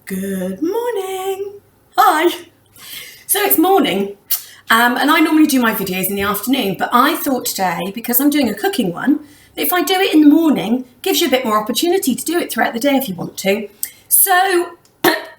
Good morning. Hi. So it's morning, and I normally do my videos in the afternoon, but I thought today, because I'm doing a cooking one, that if I do it in the morning, gives you a bit more opportunity to do it throughout the day if you want to. So,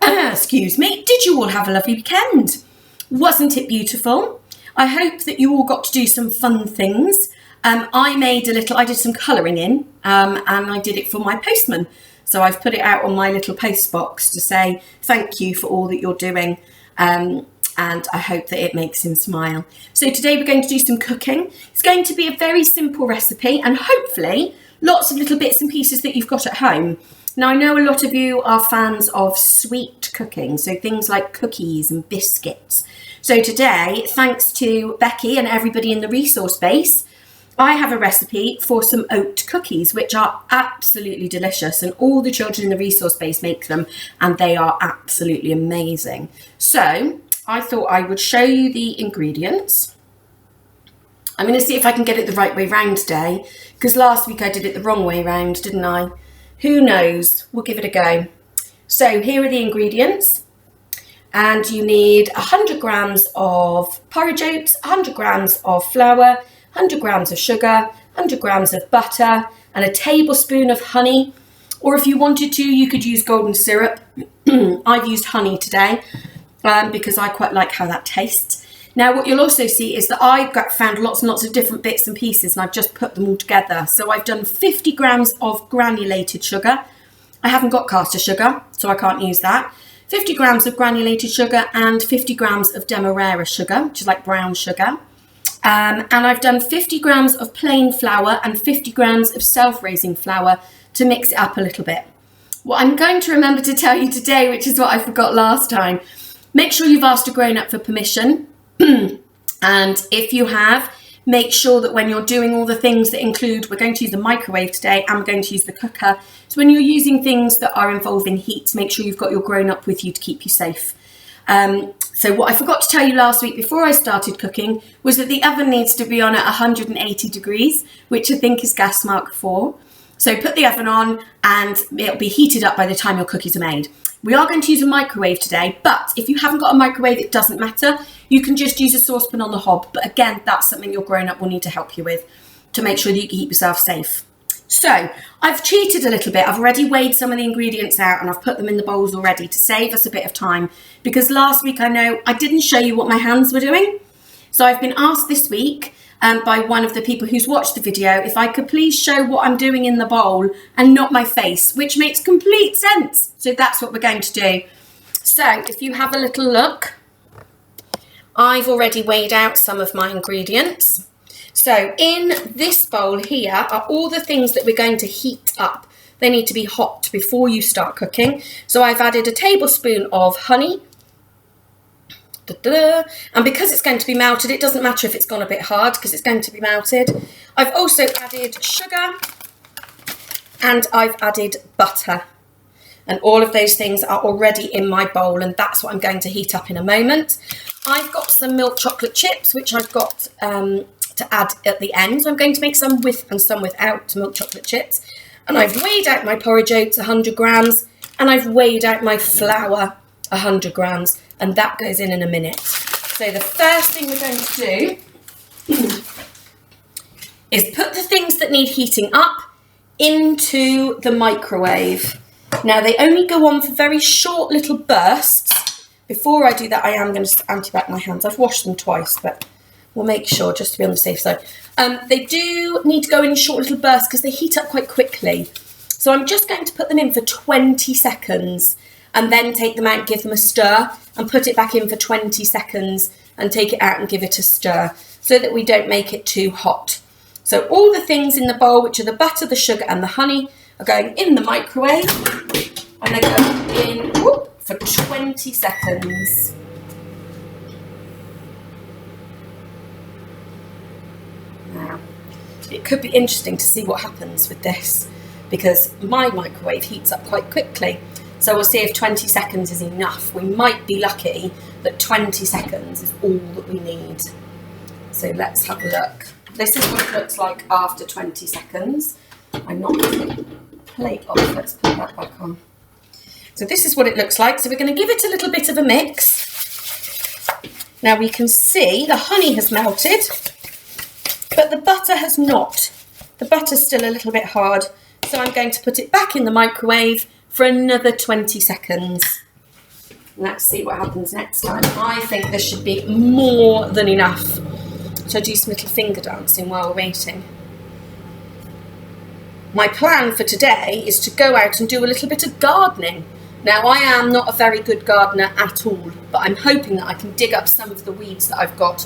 excuse me, did you all have a lovely weekend? Wasn't it beautiful? I hope that you all got to do some fun things. I did some colouring in, and I did it for my postman. So I've put it out on my little post box to say thank you for all that you're doing, and I hope that it makes him smile. So today we're going to do some cooking. It's going to be a very simple recipe and hopefully lots of little bits and pieces that you've got at home. Now I know a lot of you are fans of sweet cooking, so things like cookies and biscuits. So today, thanks to Becky and everybody in the resource base, I have a recipe for some oat cookies, which are absolutely delicious, and all the children in the resource base make them, and they are absolutely amazing. So I thought I would show you the ingredients. I'm going to see if I can get it the right way round today, because last week I did it the wrong way round, didn't I? Who knows? We'll give it a go. So here are the ingredients. And you need 100 grams of porridge oats, 100 grams of flour, 100 grams of sugar, 100 grams of butter, and a tablespoon of honey. Or if you wanted to, you could use golden syrup. I've used honey today because I quite like how that tastes. Now, what you'll also see is that I've found lots and lots of different bits and pieces, and I've just put them all together. So I've done 50 grams of granulated sugar. I haven't got caster sugar, so I can't use that. 50 grams of granulated sugar and 50 grams of demerara sugar, which is like brown sugar. And I've done 50 grams of plain flour and 50 grams of self-raising flour to mix it up a little bit. What I'm going to remember to tell you today, which is what I forgot last time, make sure you've asked a grown-up for permission. And if you have, make sure that when you're doing all the things that include, we're going to use the microwave today and we're going to use the cooker. So when you're using things that are involving heat, make sure you've got your grown-up with you to keep you safe. So what I forgot to tell you last week before I started cooking was that the oven needs to be on at 180 degrees, which I think is gas mark 4. So put the oven on and it'll be heated up by the time your cookies are made. We are going to use a microwave today, but if you haven't got a microwave, it doesn't matter. You can just use a saucepan on the hob. But again, that's something your grown-up will need to help you with to make sure that you can keep yourself safe. So I've cheated a little bit. I've already weighed some of the ingredients out and I've put them in the bowls already to save us a bit of time, because last week I know I didn't show you what my hands were doing. So I've been asked this week by one of the people who's watched the video if I could please show what I'm doing in the bowl and not my face, which makes complete sense. So that's what we're going to do. So if you have a little look, I've already weighed out some of my ingredients. So in this bowl here are all the things that we're going to heat up. They need to be hot before you start cooking. So I've added a tablespoon of honey. And because it's going to be melted, it doesn't matter if it's gone a bit hard because it's going to be melted. I've also added sugar and I've added butter. And all of those things are already in my bowl, and that's what I'm going to heat up in a moment. I've got some milk chocolate chips, which I've got to add at the end. So I'm going to make some with and some without milk chocolate chips. And I've weighed out my porridge oats, 100 grams, and I've weighed out my flour, 100 grams, and that goes in a minute. So the first thing we're going to do is put the things that need heating up into the microwave. Now they only go on for very short little bursts. Before I do that, I am going to anti-bac my hands. I've washed them twice, but we'll make sure just to be on the safe side. They do need to go in short little bursts because they heat up quite quickly. So I'm just going to put them in for 20 seconds and then take them out, give them a stir, and put it back in for 20 seconds and take it out and give it a stir so that we don't make it too hot. So all the things in the bowl, which are the butter, the sugar and the honey, are going in the microwave, and they're going in for 20 seconds. Now, it could be interesting to see what happens with this, because my microwave heats up quite quickly. So we'll see if 20 seconds is enough. We might be lucky that 20 seconds is all that we need. So let's have a look. This is what it looks like after 20 seconds. I'm not going to plate off. Let's put that back on. So this is what it looks like. So we're going to give it a little bit of a mix. Now we can see the honey has melted, but the butter has not. The butter's still a little bit hard. So I'm going to put it back in the microwave for another 20 seconds. Let's see what happens next time. I think this should be more than enough. So I do some little finger dancing while we're waiting. My plan for today is to go out and do a little bit of gardening. Now, I am not a very good gardener at all, but I'm hoping that I can dig up some of the weeds that I've got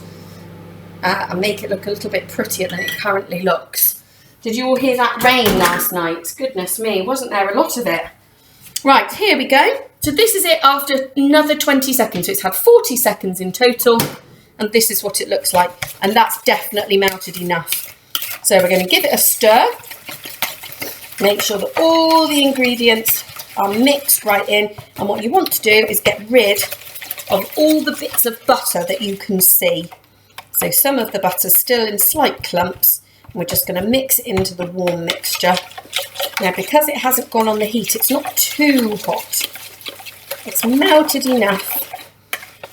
and make it look a little bit prettier than it currently looks. Did you all hear that rain last night? Goodness me, wasn't there a lot of it? Right, here we go. So this is it after another 20 seconds. So it's had 40 seconds in total, and this is what it looks like. And that's definitely melted enough. So we're going to give it a stir. Make sure that all the ingredients are mixed right in, and what you want to do is get rid of all the bits of butter that you can see. So some of the butter's still in slight clumps, and we're just going to mix it into the warm mixture. Now, because it hasn't gone on the heat, it's not too hot. It's melted enough,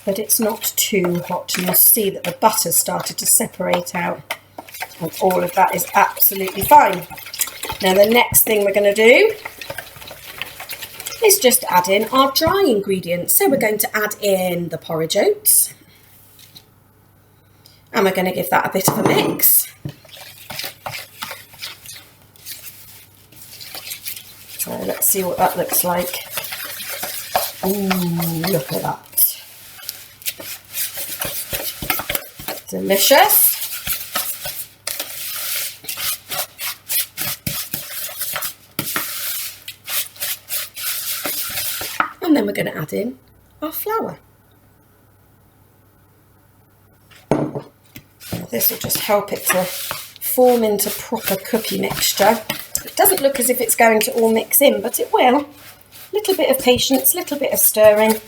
but it's not too hot, and you'll see that the butter's started to separate out, and all of that is absolutely fine. Now, the next thing we're going to do is just add in our dry ingredients. So we're going to add in the porridge oats, and we're going to give that a bit of a mix. So let's see what that looks like. Ooh, look at that. Delicious. And then we're going to add in our flour. Now this will just help it to form into proper cookie mixture. It doesn't look as if it's going to all mix in, but it will. Little bit of patience, little bit of stirring,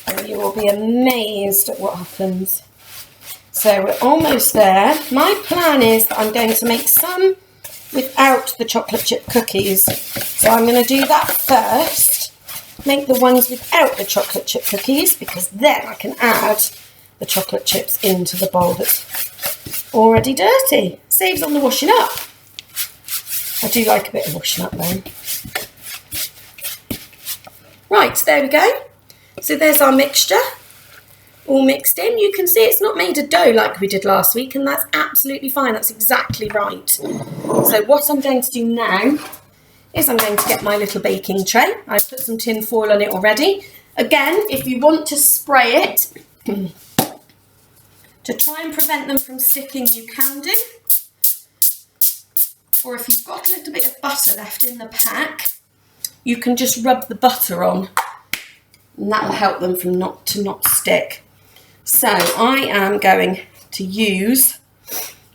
and you will be amazed at what happens. So we're almost there. My plan is that I'm going to make some without the chocolate chip cookies. So I'm going to do that first. Make the ones without the chocolate chip cookies, because then I can add the chocolate chips into the bowl that's already dirty. Saves on the washing up. I do like a bit of washing up though. Right, there we go. So there's our mixture, all mixed in. You can see it's not made a dough like we did last week, and that's absolutely fine. That's exactly right. So what I'm going to do now is I'm going to get my little baking tray. I've put some tin foil on it already. Again, if you want to spray it, to try and prevent them from sticking, you can do. Or if you've got a little bit of butter left in the pack, you can just rub the butter on, and that will help them from not stick. So I am going to use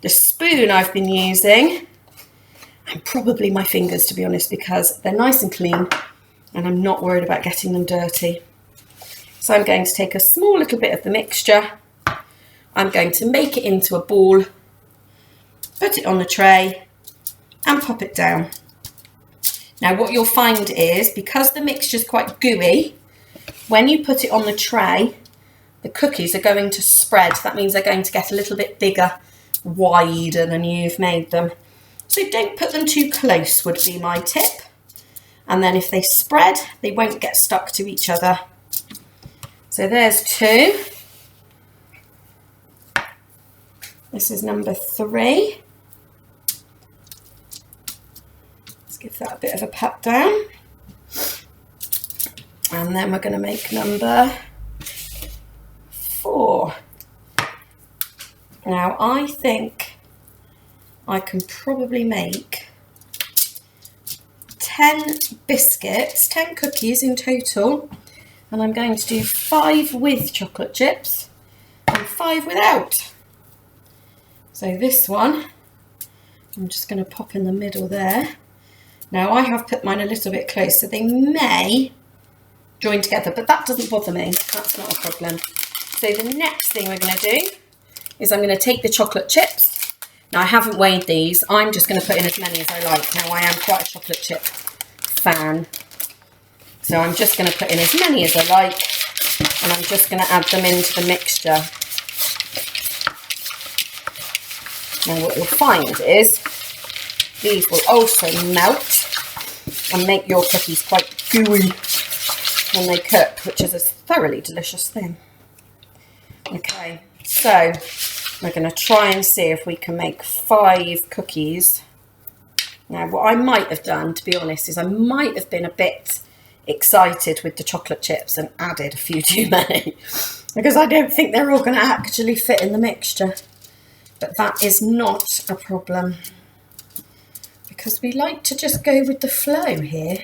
the spoon I've been using, and probably my fingers, to be honest, because they're nice and clean and I'm not worried about getting them dirty. So I'm going to take a small little bit of the mixture. I'm going to make it into a ball, put it on the tray and pop it down. Now what you'll find is, because the mixture is quite gooey, when you put it on the tray, the cookies are going to spread. That means they're going to get a little bit bigger, wider than you've made them. So don't put them too close would be my tip. And then if they spread, they won't get stuck to each other. So there's 2. This is number 3. Give that a bit of a pat down, and then we're going to make number 4. Now I think I can probably make 10 biscuits, 10 cookies in total, and I'm going to do 5 with chocolate chips and 5 without. So this one, I'm just going to pop in the middle there. Now I have put mine a little bit close, so they may join together, but that doesn't bother me. That's not a problem. So the next thing we're going to do is I'm going to take the chocolate chips. Now I haven't weighed these. I'm just going to put in as many as I like. Now I am quite a chocolate chip fan. So I'm just going to put in as many as I like, and I'm just going to add them into the mixture. Now what you'll find is these will also melt and make your cookies quite gooey when they cook, which is a thoroughly delicious thing. Okay, so we're going to try and see if we can make 5 cookies. Now, what I might have done, to be honest, is I might have been a bit excited with the chocolate chips and added a few too many, because I don't think they're all going to actually fit in the mixture. But that is not a problem, because we like to just go with the flow here.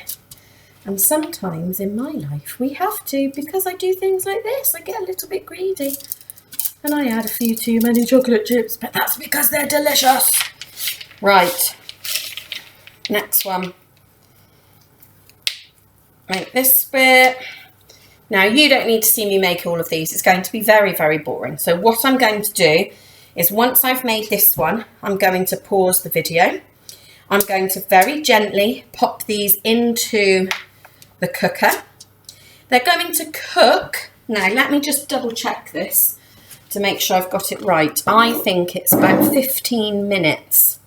And sometimes in my life we have to, because I do things like this. I get a little bit greedy and I add a few too many chocolate chips, but that's because they're delicious. Right, next one. Make this bit. Now you don't need to see me make all of these. It's going to be very, very boring. So what I'm going to do is, once I've made this one, I'm going to pause the video. I'm going to very gently pop these into the cooker. They're going to cook. Now let me just double check this to make sure I've got it right. I think it's about 15 minutes.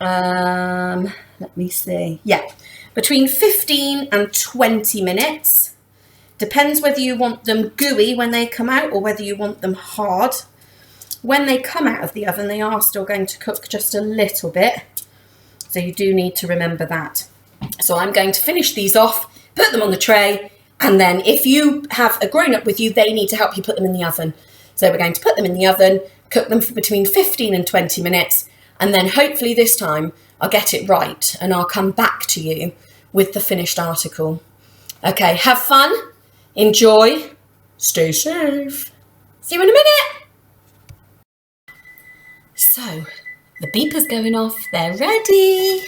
Let me see. Yeah, between 15 and 20 minutes. Depends whether you want them gooey when they come out or whether you want them hard. When they come out of the oven, they are still going to cook just a little bit. So you do need to remember that. So I'm going to finish these off, put them on the tray, and then if you have a grown-up with you, they need to help you put them in the oven. So we're going to put them in the oven, cook them for between 15 and 20 minutes, and then hopefully this time I'll get it right and I'll come back to you with the finished article. Okay, have fun, enjoy, stay safe. See you in a minute. So, the beeper's going off, they're ready.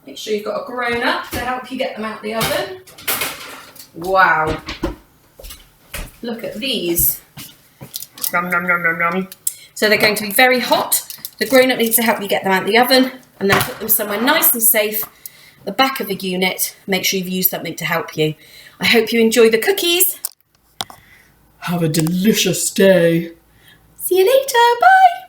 Make sure you've got a grown-up to help you get them out the oven. Wow. Look at these. Nom, nom, nom, nom, nom. So they're going to be very hot. The grown-up needs to help you get them out the oven, and then put them somewhere nice and safe, the back of the unit. Make sure you've used something to help you. I hope you enjoy the cookies. Have a delicious day. See you later. Bye.